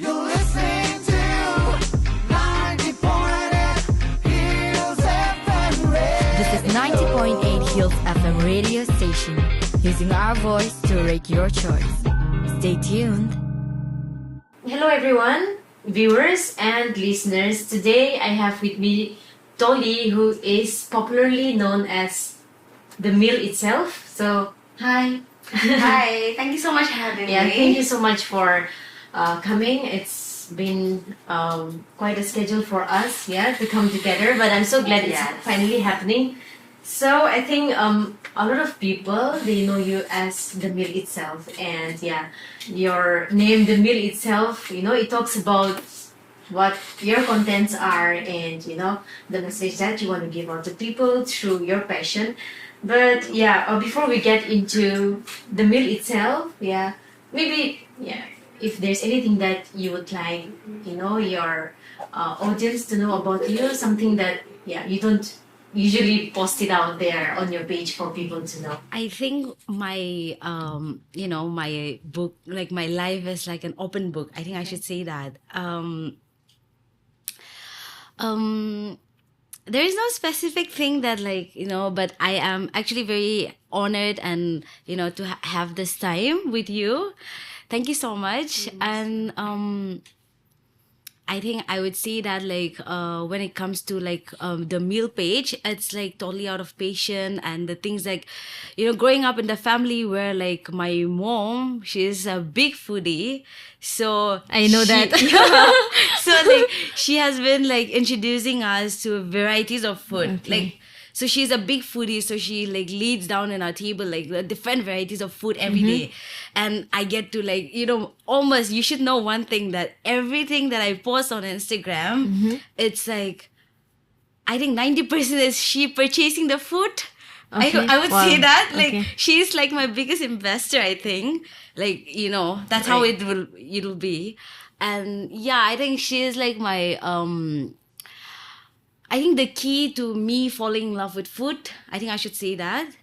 You're listening to 90.8 Hills FM Radio. This is 90.8 Hills FM radio station, using our voice to rate your choice. Stay tuned. Hello everyone, viewers and listeners. Today I have with me Toli, who is popularly known as the meal itself. So, hi. Hi, thank you so much for having Yeah, me. thank you so much for coming. It's been quite a schedule for us, to come together. But I'm so glad it's finally happening. So I think a lot of people, they know you as the meal itself, and your name, the meal itself, it talks about what your contents are, and the message that you want to give out to people through your passion. But before we get into the meal itself, maybe if there's anything that you would like, your audience to know about you, something that you don't usually post it out there on your page for people to know. I think my, my book, like my life is like an open book. I think I should say that. There is no specific thing that but I am actually very honored and, to have this time with you. Thank you so much. And I think I would say that when it comes to the meal page, it's like totally out of passion, and the things growing up in the family where my mom, she's a big foodie. So I know that. So she has been introducing us to varieties of food. Okay. So she's a big foodie, so she leads down in our table the different varieties of food every day. And I get to almost, you should know one thing, that everything that I post on Instagram, it's I think 90% is she purchasing the food. Okay. I would Wow. say that Okay. she's my biggest investor, I think. That's how it'll be. And I think she is my I think the key to me falling in love with food, I think I should say that.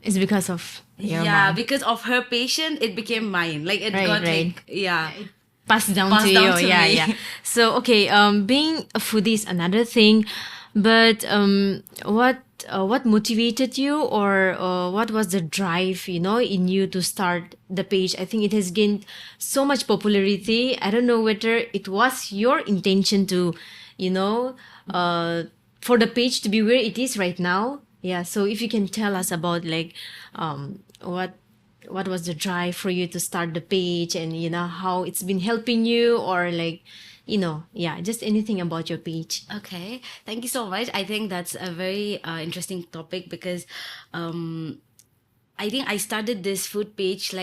It's because of your mom. Because of her passion, it became mine. It Right, got right. Passed down Passed to down you. to me. So okay, being a foodie is another thing, but what motivated you, or what was the drive in you to start the page? I think it has gained so much popularity. I don't know whether it was your intention to for the page to be where it is right now. So if you can tell us about what was the drive for you to start the page, and how it's been helping you, or just anything about your page. Okay, thank you so much. I think that's a very interesting topic, because I think I started this food page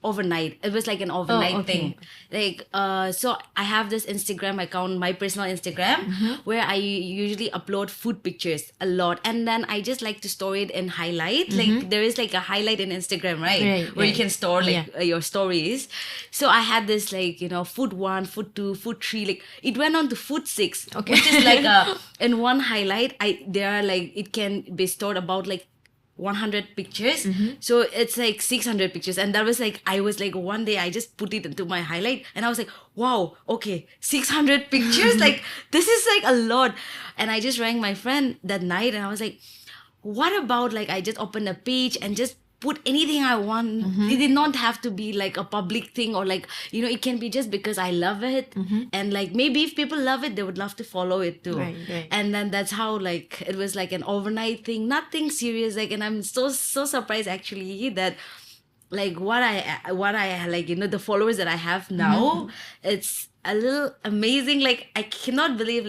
overnight. It was an overnight thing. So I have this Instagram account, my personal Instagram, where I usually upload food pictures a lot, and then I just like to store it in highlight. There is a highlight in Instagram, right? Where you can store your stories. So I had this food 1, food 2, food 3. It went on to food 6, which is in one highlight. It can be stored about 100 pictures. So it's 600 pictures, and that was I was one day I just put it into my highlight, and I was wow, okay, 600 pictures. This is a lot. And I just rang my friend that night, and I was what about I just open a page and just put anything I want. It did not have to be a public thing, or it can be just because I love it. And maybe if people love it, they would love to follow it too. Right. And then that's how it was an overnight thing, nothing serious. And I'm so surprised actually that what I the followers that I have now, it's a little amazing. I cannot believe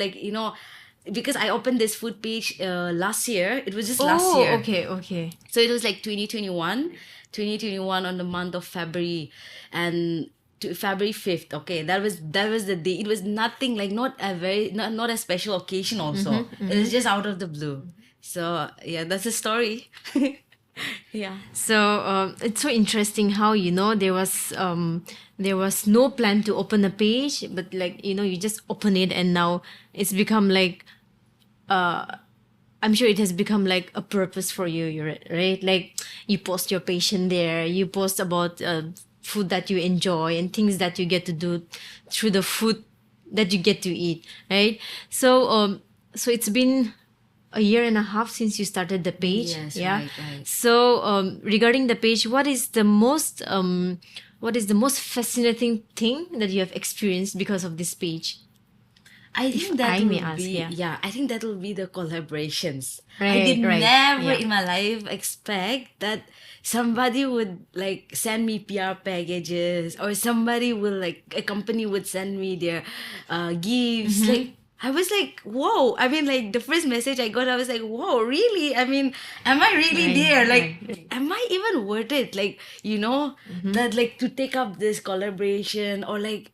because I opened this food page last year. It was just last year. Okay. So it was 2021 on the month of February, and to February 5th. Okay, that was the day. It was nothing not a special occasion also. It was just out of the blue. So that's the story. So it's so interesting how there was no plan to open a page, but you just open it, and now it's become I'm sure it has become a purpose for you. You're right. You post your passion there. You post about food that you enjoy and things that you get to do through the food that you get to eat, right? So it's been a year and a half since you started the page. Yes, yeah. right. So regarding the page, what is the most fascinating thing that you have experienced because of this page? I think that I may will ask, be yeah. I think that will be the collaborations. I Right, did right, never yeah. in my life expect that somebody would like send me PR packages, or somebody will like a company would send me their gifts. Mm-hmm. Like I was like, whoa! I mean, like the first message I got, I was like, whoa, really? I mean, am I really Right, there? Like, right. am I even worth it? Like, that like to take up this collaboration, or like,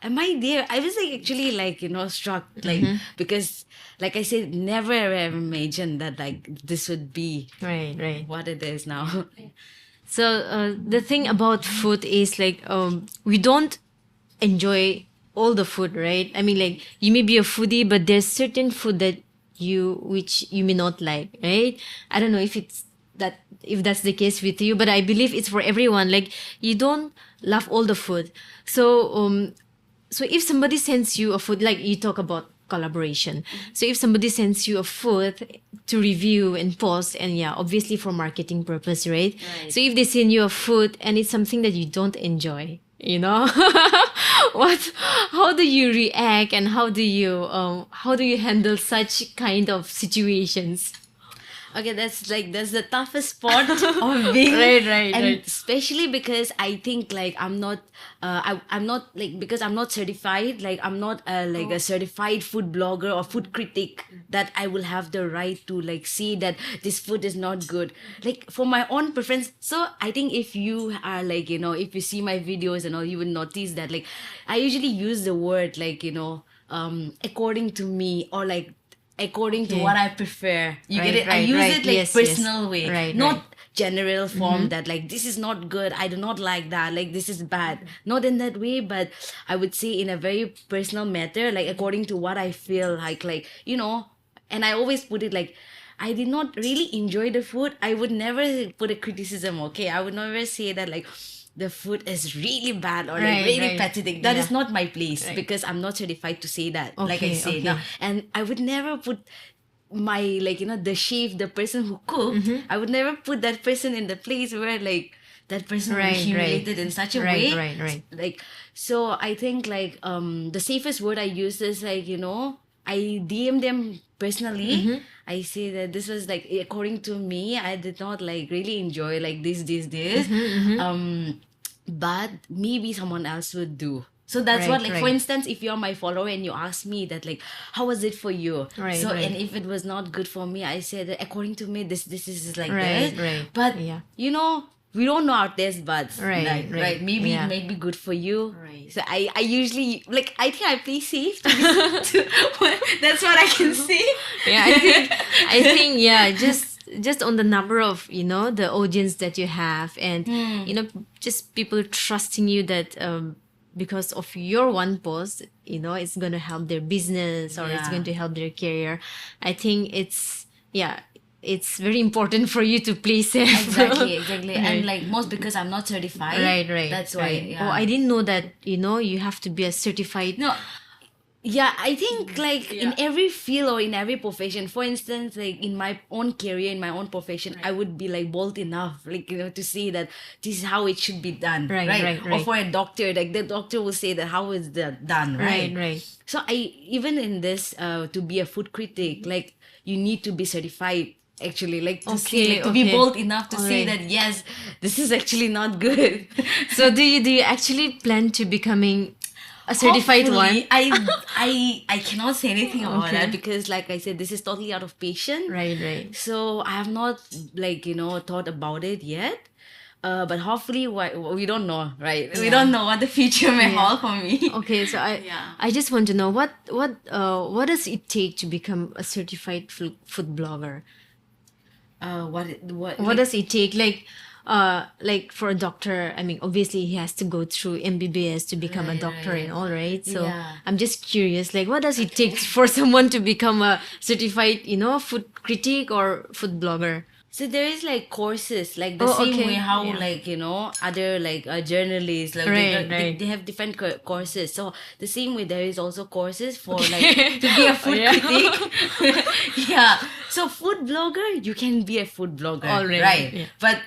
am I there? I was like actually like, struck, like, because like I said, never ever imagined that like this would be Right. what it is now. So the thing about food is like we don't enjoy all the food, right? I mean, like you may be a foodie, but there's certain food that which you may not like, right? I don't know if that's the case with you, but I believe it's for everyone. Like you don't love all the food, so if somebody sends you a food, like you talk about collaboration. So if somebody sends you a food to review and post, and yeah, obviously for marketing purpose, right? Right. So if they send you a food and it's something that you don't enjoy, how do you react, and how do you handle such kind of situations? Okay, that's the toughest part of being Right, and right. especially because I think like I'm not I'm not like, because I'm not certified, like I'm not like a certified food blogger or food critic, that I will have the right to like see that this food is not good, like for my own preference. So I think if you are like, if you see my videos and all, you will notice that like I usually use the word like, according to me, or like according to Okay. what I prefer. You Right, get it? I right, use right. it like Yes, personal yes. way, Right, not right. general form that like this is not good. I do not like that. Like this is bad. Not in that way, but I would say in a very personal matter, like according to what I feel like, and I always put it like, I did not really enjoy the food. I would never put a criticism, okay? I would never say that like the food is really bad or like Right, really right. pathetic. That is Yeah. not my place, Right. because I'm not certified to say that. Like I Okay, say okay. now, and I would never put my like the chef, the person who cooked, I would never put that person in the place where like that person will Right, be humiliated in such a Right, way. right. Like, so I think like the safest word I use is like, I DM them personally. I say that this was like, according to me, I did not like really enjoy like this but maybe someone else would do. So that's Right, what, like, for right. instance, if you're my follower and you ask me that like, how was it for you? Right, So right. and if it was not good for me, I said that according to me, this is like Right, this. right. But Yeah. we don't know our taste buds. Right, like, right. Maybe Yeah. it may be good for you. Right. So I usually like, I think I play safe. That's what I can say. Yeah, I think yeah, just on the number of the audience that you have, and just people trusting you that because of your one post, it's going to help their business, or it's Yeah. going to help their career. I think it's very important for you to play safe. Exactly. Right. And like, most because I'm not certified. Right. That's why. right. Yeah. Oh, I didn't know that. You have to be a certified. No. Yeah, I think like in every field or in every profession, for instance, like in my own career, in my own profession, I would be like bold enough, like, to say that this is how it should be done. Right. Or for a doctor, like the doctor will say that how is that done, right? Right. So even in this, to be a food critic, like you need to be certified. Actually, like to say, Okay, like, to be okay. bold enough to say Alright. that yes, this is actually not good. So do you actually plan to becoming a certified Hopefully, one? I cannot say anything about Okay. that, because like I said, this is totally out of passion. Right. So I have not like thought about it yet. But hopefully, we don't know, right? We Yeah. don't know what the future may hold for me. Okay, so I just want to know what does it take to become a certified food blogger? What does it take? Like for a doctor, I mean, obviously he has to go through MBBS to become a doctor and all, right? So Yeah. I'm just curious, like, what does it take for someone to become a certified, food critic or food blogger? So there is like courses, like the Oh, same okay. way how Yeah. like other like journalists like Right, they, right. they have different courses. So the same way there is also courses for like to be a food critic. Yeah. So food blogger, you can be a food blogger, Already, right? yeah. But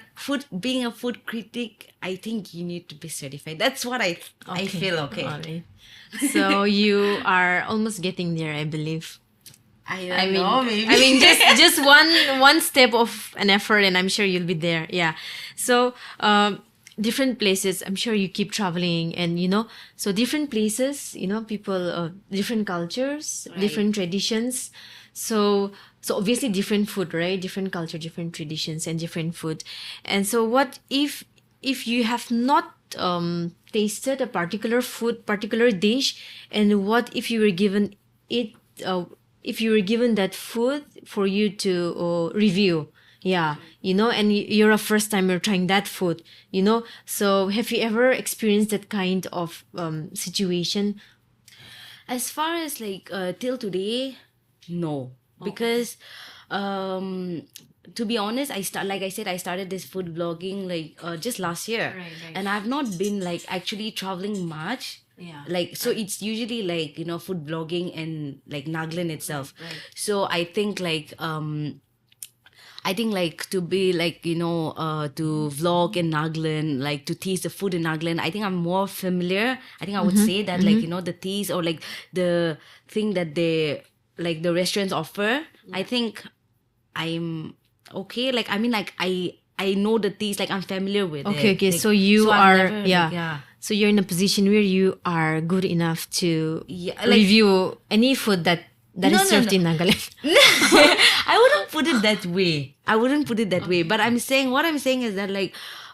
being a food critic, I think you need to be certified. That's what I feel. Okay. Alright. So you are almost getting there, I believe. I don't know. Maybe. I mean, just one step of an effort, and I'm sure you'll be there. Yeah. So, different places. I'm sure you keep traveling, and so different places. People, different cultures, different traditions. So obviously different food, right? Different culture, different traditions, and different food. And so, what if you have not tasted a particular food, particular dish, and what if you were given it? If you were given that food for you to review, and you're a first timer trying that food, so have you ever experienced that kind of situation? As far as like till today, no, because to be honest, like I said, I started this food blogging like just last year, Right. and I've not been like actually traveling much. Yeah. Like so, it's usually like food blogging and like Nagaland itself. So I think like to be like to vlog in Nagaland, like to taste the food in Nagaland, I think I'm more familiar. I think I would say that like the taste or like the thing that they like the restaurants offer. I think I'm okay. Like I mean like I know the taste, like I'm familiar with it. Okay, Like, so you I've are never, like, so you're in a position where you are good enough to Yeah, like- review any food that is No, served no. in Nagaland. I wouldn't put it that way. But what I'm saying is that like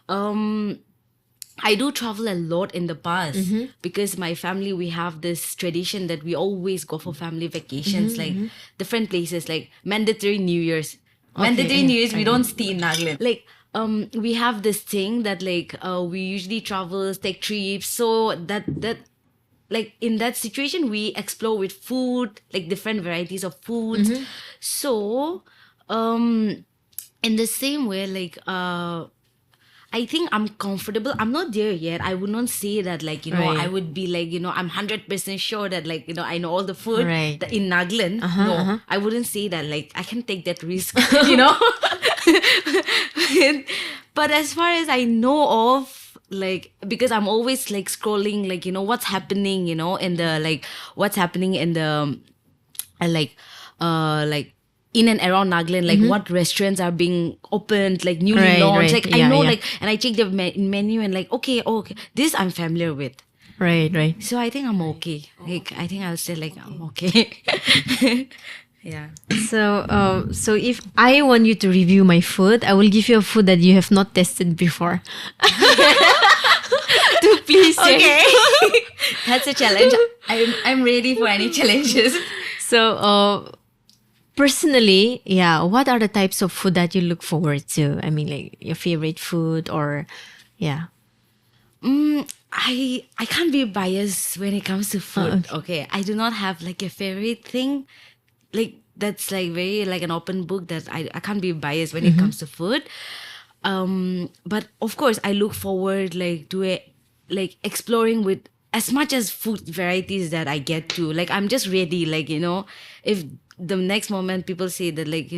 I do travel a lot in the past because my family, we have this tradition that we always go for family vacations, like different places, like mandatory New Year's. Mandatory New Year's, we don't stay in Nagaland. Like we have this thing that like we usually travel, take trips, so that like in that situation we explore with food, like different varieties of foods. So in the same way, like I think I'm comfortable. I'm not there yet. I would not say that like Right. I would be like I'm 100% sure that like I know all the food Right. that in Nagaland. I wouldn't say that. Like I can take that risk, But as far as I know of, like because I'm always like scrolling, like what's happening, in the like what's happening in the like in and around Nagaland, like what restaurants are being opened, like newly Right, launched. right. Like I Yeah, know, yeah. like, and I check the menu and like, okay, this I'm familiar with. Right. So I think I'm okay. Like I think I'll say like I'm okay. Yeah. So if I want you to review my food, I will give you a food that you have not tested before. To please share. Okay. That's a challenge. I'm ready for any challenges. So personally, what are the types of food that you look forward to? I mean, like your favorite food or I can't be biased when it comes to food. Okay. I do not have like a favorite thing. Like that's like very like an open book that I can't be biased when it comes to food. But of course I look forward like to like exploring with as much as food varieties that I get to. Like I'm just ready, like if the next moment people say that like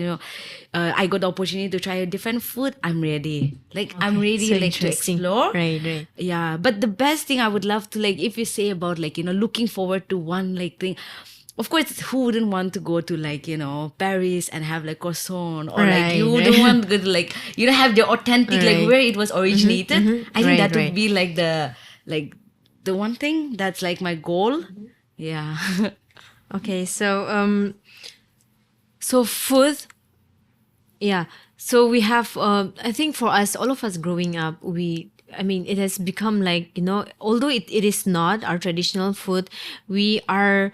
I got the opportunity to try a different food, I'm ready. Like I'm ready So like to interesting. explore. Right. Yeah, but the best thing I would love to, like, if you say about like looking forward to one like thing, of course who wouldn't want to go to like Paris and have like croissant, or like Right, you right. don't want to go to like have the authentic like Right. where it was originated. I think Right, that would right. be like the one thing that's like my goal. Yeah. Okay, so so food, so we have I think for us, all of us growing up, it has become like although it is not our traditional food, we are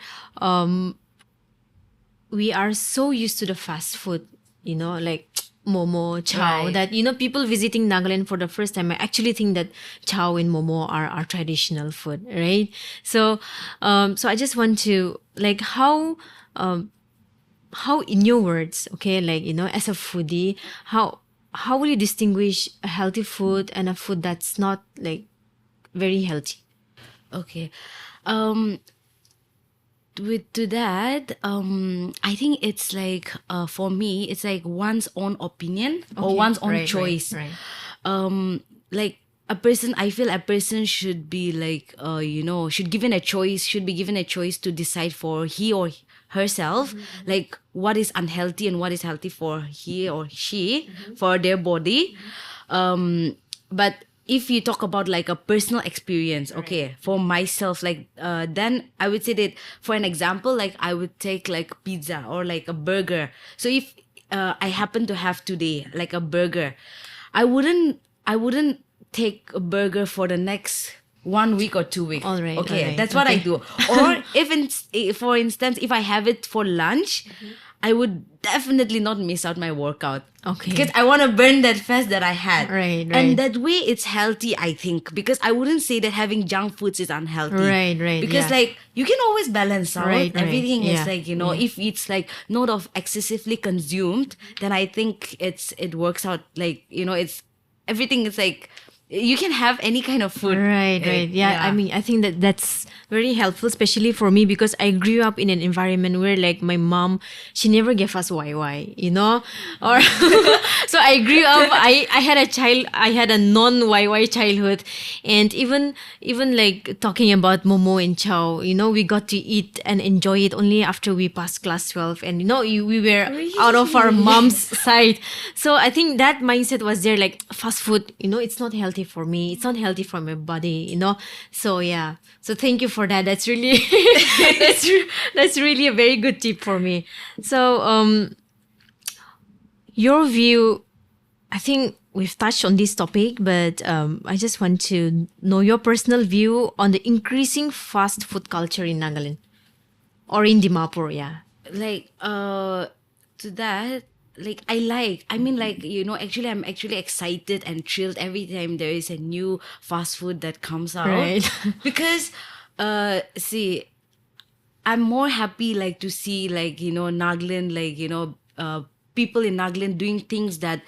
so used to the fast food, like momo, chow, Right. that people visiting Nagaland for the first time, I actually think that chow and momo are our traditional food, right? So so I just want to, like, how in your words, okay, like as a foodie, how how will you distinguish a healthy food and a food that's not like very healthy? Okay. With to that, I think it's like for me, it's like one's own opinion or one's own choice. Right. Like a person, I feel a person should be like should be given a choice to decide for he or herself, like what is unhealthy and what is healthy for he or she, for their body. But if you talk about like a personal experience, okay, for myself, like then I would say that, for an example, like I would take like pizza or like a burger. So if I happen to have today like a burger, I wouldn't take a burger for the next 1 week or 2 weeks. All right, Okay, all right, that's what I okay. do. Or for instance, if I have it for lunch, I would definitely not miss out my workout. Okay. Because I want to burn that fat that I had. Right. And that way it's healthy, I think. Because I wouldn't say that having junk foods is unhealthy. Right, Because yeah. like you can always balance out. Right, Everything yeah. is like, if it's like not of excessively consumed, then I think it works out like, it's everything is like you can have any kind of food. Right. Yeah. I mean, I think that's very helpful, especially for me, because I grew up in an environment where like my mom, she never gave us YY, or so I grew up. I had a non YY childhood, and even like talking about momo and chow, we got to eat and enjoy it only after we passed class 12, and we were out of our mom's side. So I think that mindset was there, like fast food, it's not healthy for me, it's not healthy for my body, so yeah, so thank you for that. That's really that's really a very good tip for me. So your view, I think we've touched on this topic, but I just want to know your personal view on the increasing fast food culture in Nagaland or in Dimapur. Yeah. Like to that, like actually I'm actually excited and thrilled every time there is a new fast food that comes out. Right. Because see, I'm more happy like to see like Nagaland, like people in Nagaland doing things that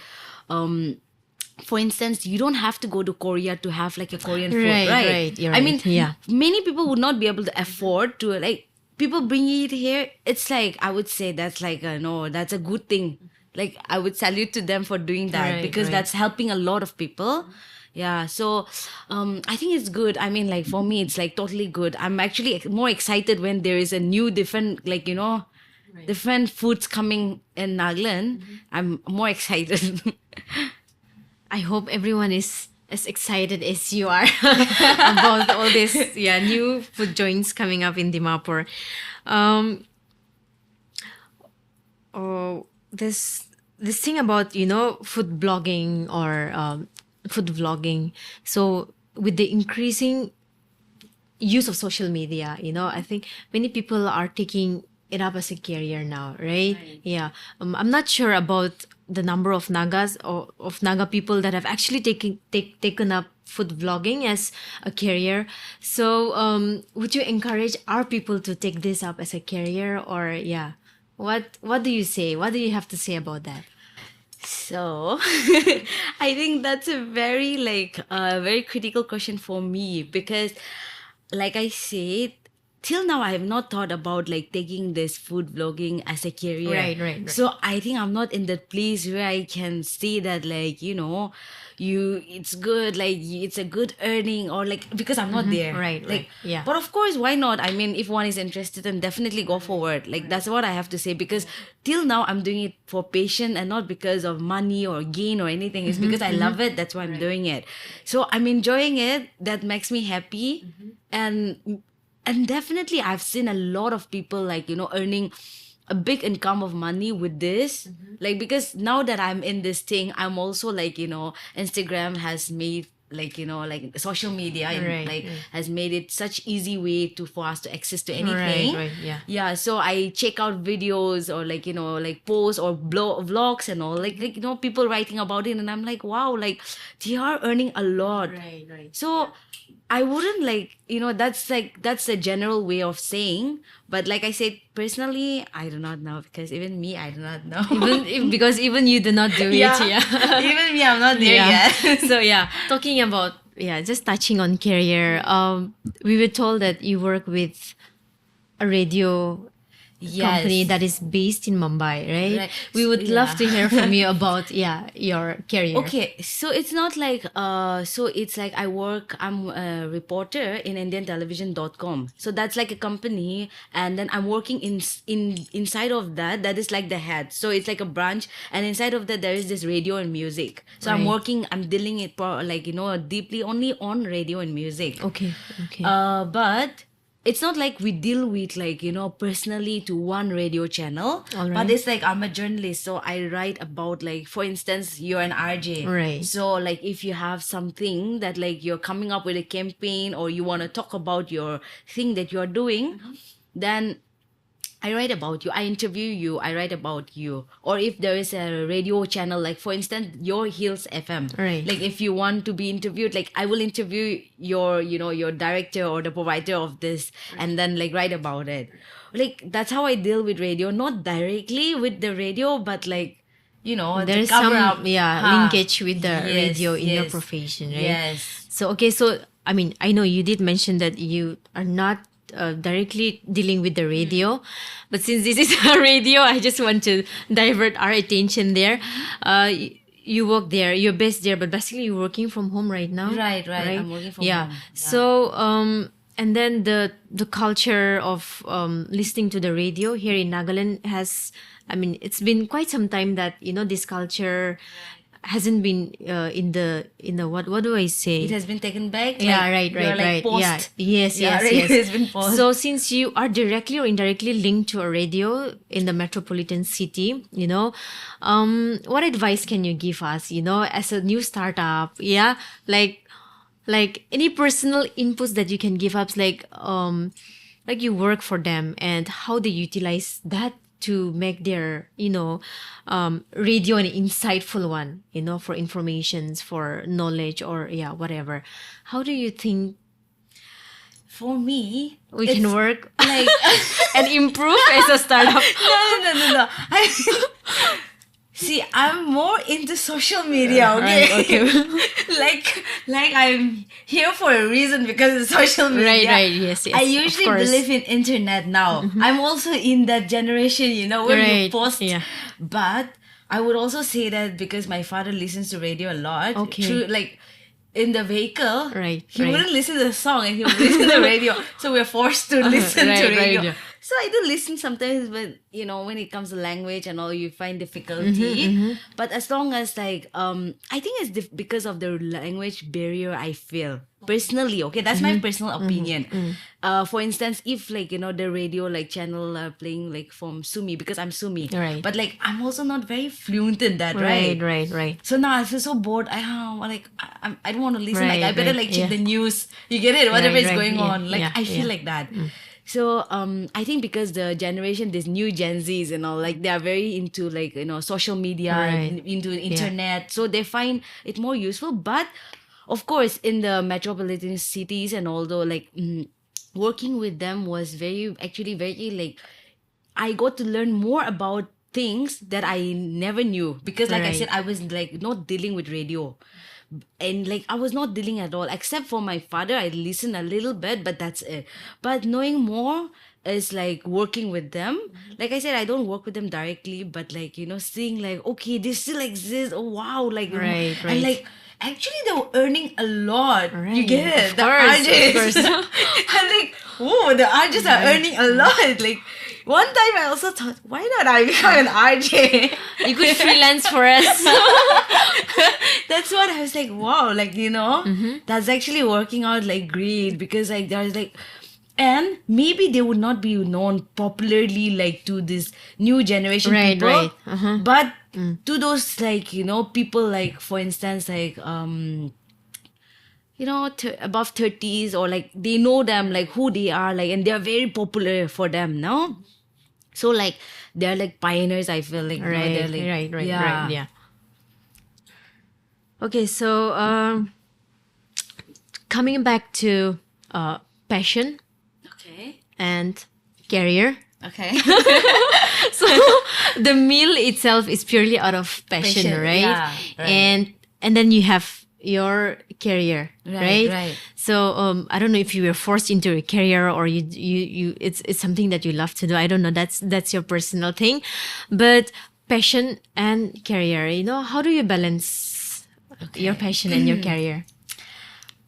for instance, you don't have to go to Korea to have like a Korean food, right? You're I mean, right. Yeah. many people would not be able to afford to like people bring it here. It's like I would say that's like that's a good thing. Like I would salute to them for doing that, Right, because right. that's helping a lot of people. Yeah, so I think it's good. I mean, like for me, it's like totally good. I'm actually more excited when there is a new different like different foods coming in Nagaland. I'm more excited. I hope everyone is as excited as you are about all this new food joints coming up in Dimapur. This thing about food blogging or food vlogging. So with the increasing use of social media, I think many people are taking it up as a career now, right? Yeah. I'm not sure about the number of Nagas or of Naga people that have actually taken up food vlogging as a career. So would you encourage our people to take this up as a career, or what do you say? What do you have to say about that? So I think that's a very very critical question for me, because like I said, till now I have not thought about like taking this food vlogging as a career. Right. So I think I'm not in that place where I can say that like it's good, like it's a good earning, or like, because I'm not there. Right. Yeah. But of course, why not? I mean, if one is interested, then definitely go forward. Like that's what I have to say, because till now I'm doing it for passion and not because of money or gain or anything. It's because I love it. That's why I'm doing it. So I'm enjoying it. That makes me happy. And definitely I've seen a lot of people like, earning a big income of money with this. Like, because now that I'm in this thing, I'm also like, Instagram has made like, like social media and has made it such easy way for us to access to anything. Right, Yeah. So I check out videos or like, like posts or vlogs and all, like, people writing about it. And I'm like, wow, like they are earning a lot. Right. So I wouldn't that's a general way of saying, but like I said, personally, I do not know, because even me, I do not know. Because even you do not do it. Yeah. Yeah. Even me, I'm not there yet. So yeah, talking about just touching on career. We were told that you work with a radio company that is based in Mumbai, right? Right. We would love Yeah. to hear from you about your career. Okay, so it's not like so it's like I'm a reporter in indiantelevision.com. So that's like a company, and then I'm working inside of that is like the head. So it's like a branch, and inside of that there is this radio and music. So Right. I'm dealing it deeply only on radio and music. Okay. Okay. But it's not like we deal with personally to one radio channel. All But right. it's like I'm a journalist, so I write about, like, for instance, you're an RJ. Right. So like if you have something that like you're coming up with a campaign, or you want to talk about your thing that you're doing, then I write about you, I interview you, I write about you. Or if there is a radio channel, like for instance, your Hills FM. Right. Like if you want to be interviewed, like I will interview your director or the provider of this, and then like write about it. Like that's how I deal with radio, not directly with the radio, but like, the There's cover some up. linkage with the Yes, radio in your yes, profession, right? Yes. So okay, so I mean, I know you did mention that you are not directly dealing with the radio, but since this is a radio, I just want to divert our attention there. You work there, you're based there, but basically you're working from home right now. Right. I'm working from Yeah. home. Yeah. So and then the culture of listening to the radio here in Nagaland has, I mean, it's been quite some time that this culture hasn't been in the what do I say? It has been taken back. Yeah, like, right, you're, like, right. Post. Yeah, yes, Yeah, yes, radio yes. has been paused. So since you are directly or indirectly linked to a radio in the metropolitan city, what advice can you give us, as a new startup? Yeah, like any personal inputs that you can give us, like you work for them and how they utilize that to make their radio an insightful one, for informations, for knowledge, or whatever. How do you think For me, we can work like and improve as a startup? no. See, I'm more into social media, okay? Right, okay. like I'm here for a reason, because it's social media. Right, yes, I of usually course. Mm-hmm. believe in internet now. I'm also in that generation, when you Right, post. yeah. But I would also say that because my father listens to radio a lot. Okay. Through, like, in the vehicle, Right, he right. wouldn't listen to the song, and he would listen to the radio. So we're forced to listen right, to right, radio. yeah. So I do listen sometimes, but when it comes to language and all, you find difficulty. But as long as I think it's because of the language barrier I feel personally. Okay, that's my personal opinion. For instance, if the radio channel are playing from Sumi, because I'm Sumi, Right. but I'm also not very fluent in that, right? Right. So now I feel so bored. I don't want to listen. Right, I better right, check yeah. the news. You get it? Whatever Right, is right, going yeah, on. yeah, I feel yeah. like that. So I think because the generation, this new Gen Zs and all, they are very into social media, Right. into internet. So they find it more useful. But of course, in the metropolitan cities and although working with them was very I got to learn more about things that I never knew, because I Right. said, I was not dealing with radio. And I was not dealing at all, except for my father. I listen a little bit, but that's it. But knowing more is working with them. Like I said, I don't work with them directly, but seeing okay, this still exists. Oh wow, Right, and right. actually they were earning a lot. You Right, get it? of The course, of RJs. course. I'm oh, the RJs are earning a lot. One time I also thought, why not I become an RJ? You could freelance for us. That's what I was like, wow, that's actually working out great, because there's and maybe they would not be known popularly to this new generation Right, people, right. Uh-huh. but to those people for instance above 30s, or they know them who they are, and they are very popular for them now. So they're pioneers, I feel Right, they're right, yeah. right, yeah. Okay, so coming back to passion Okay. and career. Okay. So the meal itself is purely out of passion, Passion, right? yeah, right. And then you have your career, right? Right. So I don't know if you were forced into a career or you it's something that you love to do. I don't know. That's your personal thing, but passion and career. How do you balance your passion and your career?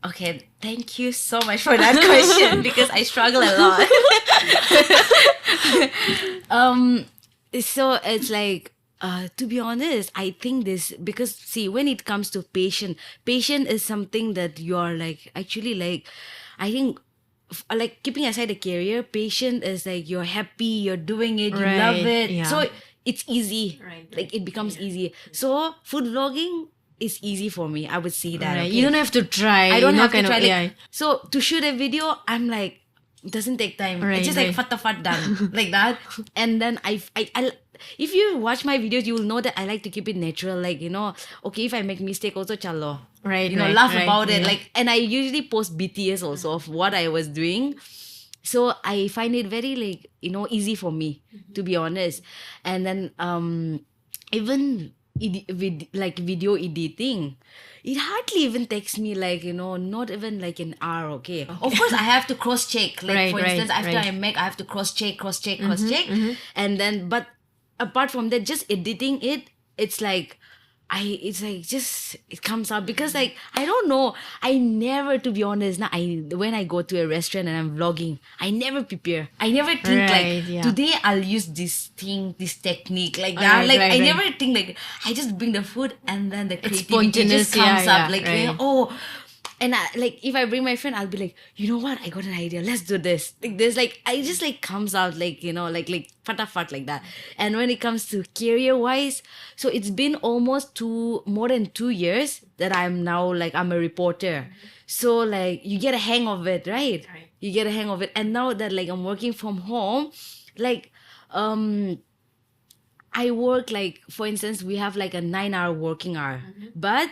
Okay, thank you so much for that question because I struggle a lot. So it's like, to be honest, I think this because see, when it comes to patient is something that you are like actually like, I think. Like keeping aside the career, patient is like you're happy, you're doing it, you love Right, it, yeah. so it's easy. Right, Like it becomes easy. So food vlogging is easy for me. I would say that. Right. Okay? You don't have to try. I don't have to kind try. of, Like, yeah. So to shoot a video, I'm like, it doesn't take time. Right, It's just right. like fat done like that. And then I, if you watch my videos, you will know that I like to keep it natural. Like okay, if I make mistake, also chalo. Right, Laugh right, about it. yeah. Like, and I usually post BTS also of what I was doing. So I find it very like easy for me to be honest. And then even with like video editing, it hardly even takes me like not even like an hour. Okay, of course I have to cross check, like Right, for right, instance after right. I make, I have to cross check, and then but apart from that, just editing it, it's like it's like just it comes out because like I don't know, I never, to be honest now, when I go to a restaurant and I'm vlogging, I never prepare, I never think Right, like yeah. today I'll use this thing, this technique like that. Right, Like right, I right. never think like, I just bring the food and then the It's creativity just spontaneous, yeah, comes yeah, up like right. and like if I bring my friend, I'll be like, you know what, I got an idea, let's do this. Like there's like I just like comes out like like fatafat like that. And when it comes to career wise, so it's been almost more than 2 years that I'm now like I'm a reporter. So like you get a hang of it, right? You get a hang of it. And now that like I'm working from home, like I work like, for instance, we have like a 9-hour working hour, but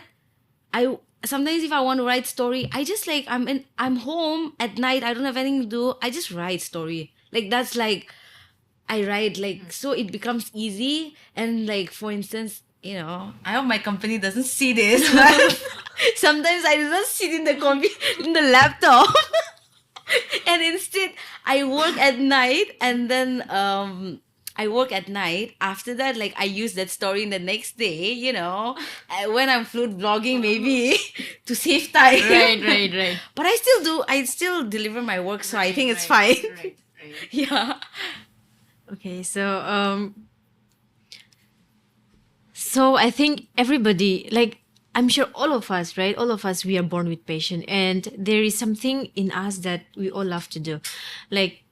I sometimes if I want to write story, I just like I'm home at night, I don't have anything to do, I just write story. Like that's like I write like so it becomes easy. And like for instance, I hope my company doesn't see this, but sometimes I just sit in the laptop and instead I work at night. And then I work at night. After that, like I use that story in the next day, when I'm food vlogging maybe to save time. Right. But I still deliver my work, so I think it's fine. Yeah. Okay, so I think everybody, like I'm sure all of us, right? All of us, we are born with passion, and there is something in us that we all love to do. Like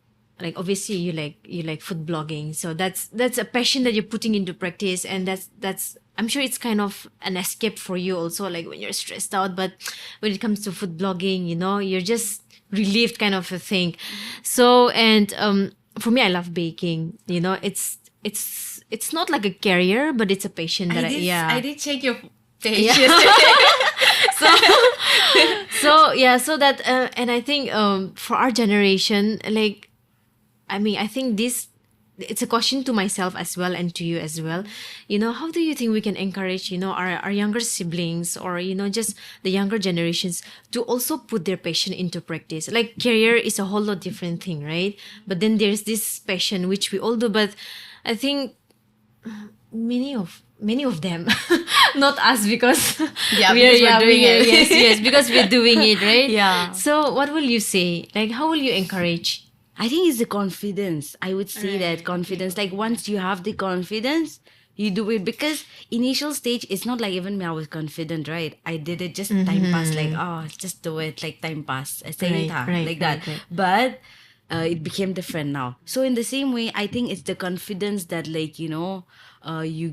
obviously you like food blogging, so that's a passion that you're putting into practice, and that's I'm sure it's kind of an escape for you also, like when you're stressed out. But when it comes to food blogging, you're just relieved kind of a thing. So and for me, I love baking. It's not like a career, but it's a passion that I did check your page Yeah. yesterday. So that and I think for our generation, like I think this, it's a question to myself as well and to you as well. How do you think we can encourage our younger siblings, or just the younger generations, to also put their passion into practice? Like career is a whole lot different thing, right? But then there's this passion which we all do, but I think many of them, not us, because Yeah, because we're doing it. yes, because we're doing it, right? Yeah. So what will you say? Like, how will you encourage? I think it's the confidence. I would say that confidence. Like once you have the confidence, you do it. Because initial stage, it's not like even me, I was confident, right? I did it just time pass, like just do it, like time pass. I say it, like that. Right. But it became different now. So in the same way, I think it's the confidence that like you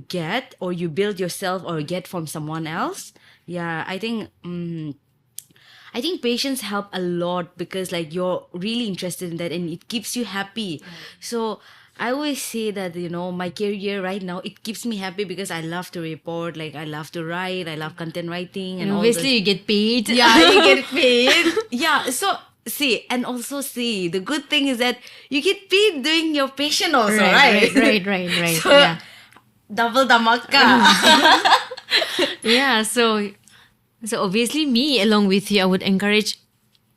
get or you build yourself or get from someone else. Yeah, I think. I think patience help a lot because like you're really interested in that and it keeps you happy. So I always say that, my career right now, it keeps me happy because I love to report, like I love to write, I love content writing and all Obviously, this. you get paid. Yeah, you get paid. Yeah, so see, the good thing is that you get paid doing your passion also, right? Right. So, Yeah. double dhamaka. Yeah, so obviously me along with you, I would encourage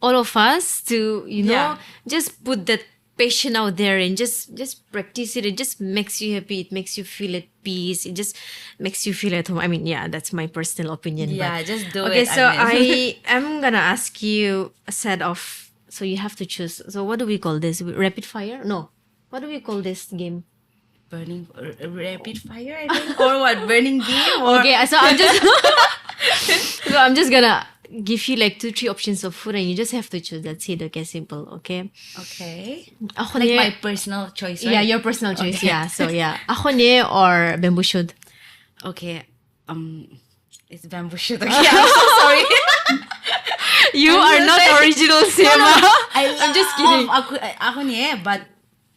all of us to Yeah. just put that passion out there and just practice it. It just makes you happy. It makes you feel at peace. It just makes you feel at home. I mean, yeah, that's my personal opinion. Yeah, but- just do okay, it. so Agnes. I am gonna ask you a set of. So you have to choose. So what do we call this? Rapid fire? No. What do we call this game? Burning rapid fire, I think, or what? Burning game, or Okay, so I'm just gonna give you like 2-3 options of food and you just have to choose. That's it. Okay, simple. Okay. okay, Ako like niya- my personal choice, right? Yeah, your personal choice. Okay. Yeah. So yeah, ako niya or bamboo shoot. Okay, it's bamboo shoot. Okay, I'm so sorry. You I'm are so not sorry. original, Sima. I'm just kidding. Ako niya, but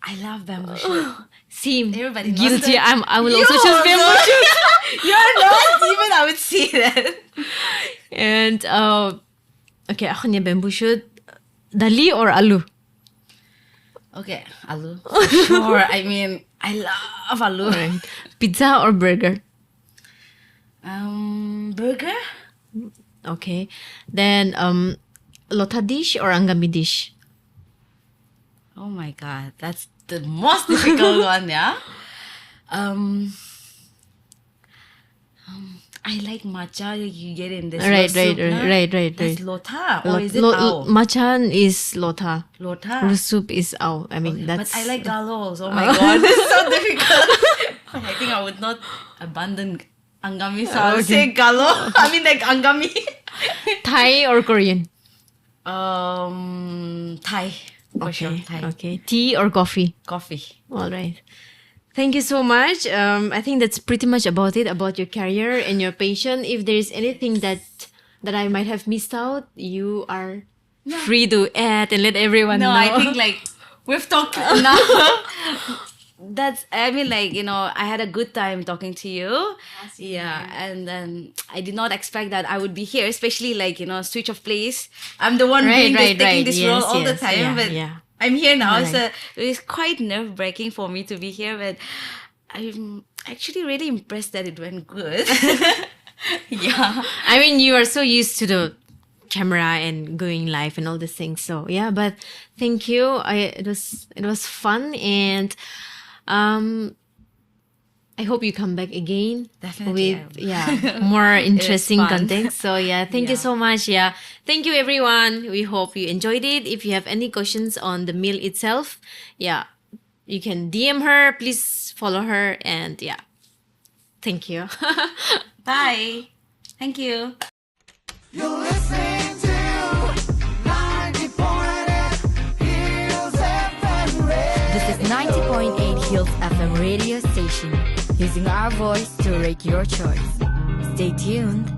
I love bamboo shoot. Same. Everybody knows Guilty. that. I will also choose bamboo shoot. You're not even. I would see that. And okay, ako niya bamboo shoot. Dali or alu? Okay, aloo. For sure. I mean, I love aloo. Pizza or burger? Burger. Okay. Then lota dish or angami dish? Oh my god, that's the most difficult one, yeah. I like matcha you get in this Right. soup, na? Right. That's lota, or is it ao? Machan is lota. Lota. Root soup is ao. I mean, that's. But I like galos. Oh my god, this is so difficult. I think I would not abandon angami, so I would say galo. I mean like angami. Thai or Korean? Thai. For sure, Thai. Okay. Tea or coffee? Coffee. All right. Thank you so much. I think that's pretty much about it, about your career and your passion. If there is anything that I might have missed out, you are free to add and let everyone No, know. I think like we've talked enough. I had a good time talking to you. Yeah, and then I did not expect that I would be here, especially switch of place. I'm the one Right, taking this role Yes, all the yes. time, Yeah, but yeah. I'm here now. Right. So it's quite nerve-wracking for me to be here, but I'm actually really impressed that it went good. Yeah. I mean, you are so used to the camera and going live and all these things. So yeah, but thank you. It was fun, and I hope you come back again. Definitely, with more interesting fun. content. So yeah, thank you Yeah. so much. Yeah, thank you everyone. We hope you enjoyed it. If you have any questions on the meal itself, yeah, you can DM her. Please follow her, and yeah, thank you. Bye. Thank you. You're listening to 90.8 Hills FM Radio. This is 90.8 Hills FM radio station, using our voice to rate your choice. Stay tuned.